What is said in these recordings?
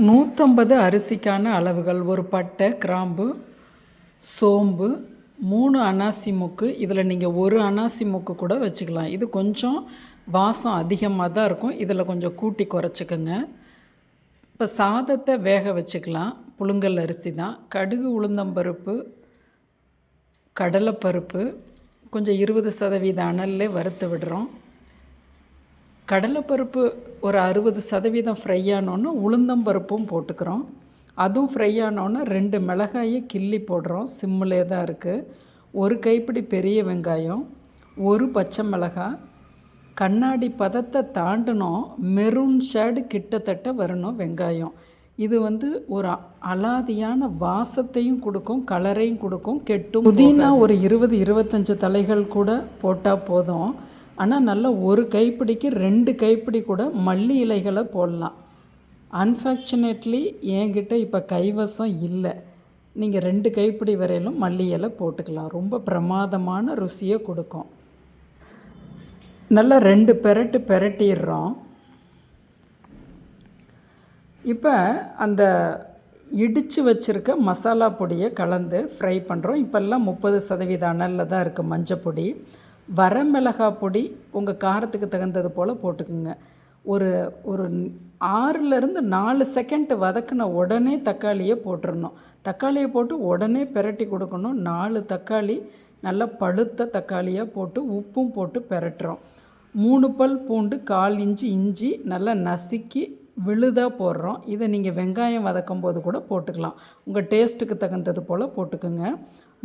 150 அரிசிக்கான அளவுகள்: ஒரு பட்டை, கிராம்பு, சோம்பு, 3 அன்னாசி மொக்கு. இதில் நீங்கள் ஒரு அன்னாசி மொக்கு கூட வச்சுக்கலாம். இது கொஞ்சம் வாசம் அதிகமாக தான் இருக்கும். இதில் கொஞ்சம் கூட்டி குறைச்சிக்கோங்க. இப்போ சாதத்தை வேக வச்சுக்கலாம். புழுங்கல் அரிசி தான். கடுகு, உளுந்தம்பருப்பு, கடலைப்பருப்பு கொஞ்சம் 20% அனல்லே வறுத்து விடுறோம். கடலைப்பருப்பு ஒரு 60% ஃப்ரை ஆனோன்னு உளுந்தம்பருப்பும் போட்டுக்கிறோம். அதுவும் ஃப்ரை ஆனோன்னு 2 மிளகாயை கிள்ளி போடுறோம். சிம்மிலே தான் இருக்குது. ஒரு கைப்பிடி பெரிய வெங்காயம், ஒரு பச்சை மிளகாய், கண்ணாடி பதத்தை தாண்டினோம். மெரூன் ஷேடு கிட்டத்தட்ட வரணும் வெங்காயம். இது ஒரு அலாதியான வாசத்தையும் கொடுக்கும், கலரையும் கொடுக்கும், கெட்டும். புதினா ஒரு 20-25 தலைகள் கூட போட்டால் போதும். ஆனால் நல்லா ஒரு கைப்பிடிக்கு 2 கைப்பிடி கூட மல்லி இலைகளை போடலாம். அன்ஃபார்ச்சுனேட்லி என்கிட்ட இப்போ கைவசம் இல்லை. நீங்கள் 2 கைப்பிடி வரையிலும் மல்லி இலை போட்டுக்கலாம். ரொம்ப பிரமாதமான ருசியை கொடுக்கும். நல்லா 2 பெரட்டிடுறோம். இப்போ அந்த இடித்து வச்சுருக்க மசாலா பொடியை கலந்து ஃப்ரை பண்ணுறோம். இப்போல்லாம் 30% அனலில் தான் இருக்குது மஞ்சப்பொடி. வரமிளகாய் பொடி உங்கள் காரத்துக்கு தகுந்தது போல் போட்டுக்குங்க. ஒரு 6-4 செகண்ட் வதக்கின உடனே தக்காளியை போட்டுடணும். தக்காளியை போட்டு உடனே பெரட்டி கொடுக்கணும். 4 தக்காளி நல்லா பழுத்த தக்காளியாக போட்டு உப்பும் போட்டு பெரட்டுறோம். 3 பல் பூண்டு, 1/4 இன்ச்சு இஞ்சி நல்லா நசுக்கி விழுதாக போடுறோம். இதை நீங்கள் வெங்காயம் வதக்கும் போது கூட போட்டுக்கலாம். உங்கள் டேஸ்ட்டுக்கு தகுந்தது போல் போட்டுக்குங்க.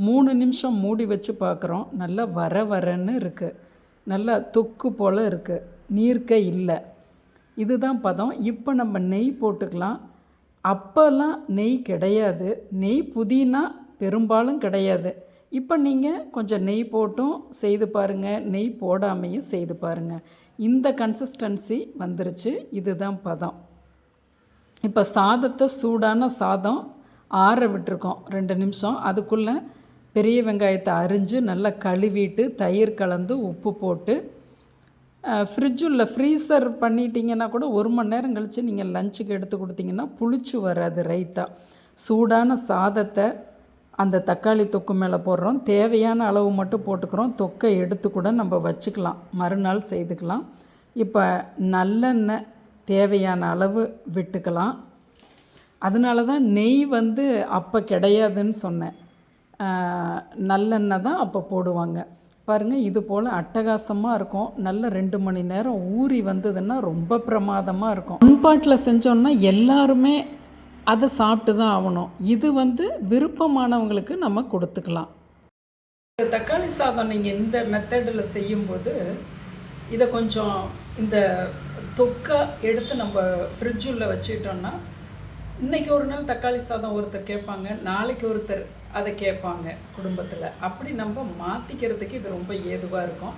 3 நிமிஷம் மூடி வச்சு பார்க்குறோம். நல்லா வரன்னு இருக்குது. நல்லா தொக்கு போல் இருக்குது. நீர்க்க இல்லை. இதுதான் பதம். இப்போ நம்ம நெய் போட்டுக்கலாம். அப்போல்லாம் நெய் கிடையாது. நெய் புதினா பெரும்பாலும் கிடையாது. இப்போ நீங்கள் கொஞ்சம் நெய் போட்டும் செய்து பாருங்கள், நெய் போடாமையும் செய்து பாருங்கள். இந்த கன்சிஸ்டன்சி வந்துருச்சு. இதுதான் பதம். இப்போ சாதத்தை சூடான சாதம் ஆற விட்டுருக்கோம் 2 நிமிஷம். அதுக்குள்ளே பெரிய வெங்காயத்தை அரிஞ்சு நல்லா கழுவிட்டு தயிர் கலந்து உப்பு போட்டு ஃப்ரீசர் பண்ணிட்டீங்கன்னா கூட 1 மணி நேரம் கழித்து நீங்கள் லஞ்சுக்கு எடுத்து கொடுத்தீங்கன்னா புளிச்சு வராது ரைத்தா. சூடான சாதத்தை அந்த தக்காளி தொக்கு மேலே போடுறோம். தேவையான அளவு மட்டும் போட்டுக்கிறோம். தொக்கை எடுத்து கூட நம்ம வச்சுக்கலாம், மறுநாள் செய்துக்கலாம். இப்போ நல்லெண்ணெய் தேவையான அளவு விட்டுக்கலாம். அதனால தான் நெய் அப்போ கிடையாதுன்னு சொன்னேன். நல்லெண்ணெய் தான் அப்போ போடுவாங்க. பாருங்கள், இது போல் அட்டகாசமாக இருக்கும். நல்ல 2 மணி நேரம் ஊறி வந்ததுன்னா ரொம்ப பிரமாதமாக இருக்கும். முன்பாட்டில் செஞ்சோன்னா எல்லாருமே அதை சாப்பிட்டு தான் ஆகணும். இது விருப்பமானவங்களுக்கு நம்ம கொடுத்துக்கலாம். தக்காளி சாதம் நீங்கள் இந்த மெத்தடில் செய்யும்போது இதை கொஞ்சம் இந்த தொக்கை எடுத்து நம்ம ஃப்ரிட்ஜுள்ள வச்சுக்கிட்டோன்னா, இன்றைக்கி ஒரு நாள் தக்காளி சாதம் ஒருத்தர் கேட்பாங்க, நாளைக்கு ஒருத்தர் அதை கேட்பாங்க குடும்பத்தில். அப்படி நம்ம மாற்றிக்கிறதுக்கு இது ரொம்ப ஏதுவாக இருக்கும்.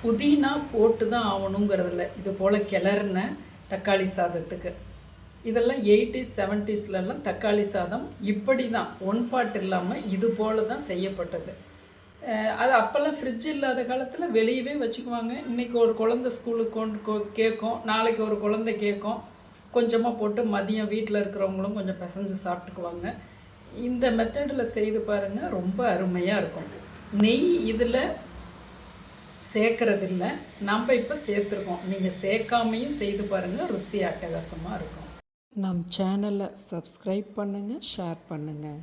புதினா போட்டு தான் ஆகணுங்கிறதில்ல. இது போல் கிளறின தக்காளி சாதத்துக்கு இதெல்லாம் 80s 70sலலாம் தக்காளி சாதம் இப்படி தான் ஒன் பாட் இல்லாமல் இது போல் தான் செய்யப்பட்டது. அது அப்போல்லாம் ஃப்ரிட்ஜ் இல்லாத காலத்தில் வெளியவே வச்சுக்குவாங்க. இன்றைக்கி ஒரு குழந்தை ஸ்கூலுக்கு கொண்டு கேட்கும், நாளைக்கு ஒரு குழந்தை கேட்கும். கொஞ்சமாக போட்டு மதியம் வீட்டில் இருக்கிறவங்களும் கொஞ்சம் பிசைஞ்சு சாப்பிட்டுக்குவாங்க. இந்த மெத்தடில் செய்து பாருங்கள், ரொம்ப அருமையாக இருக்கும். நெய் இதில் சேர்க்கறதில்ல, நம்ம இப்போ சேர்த்துருக்கோம். நீங்கள் சேர்க்காமையும் செய்து பாருங்கள், ருசி அட்டகாசமாக இருக்கும். நம் சேனலை சப்ஸ்கிரைப் பண்ணுங்கள், ஷேர் பண்ணுங்கள்.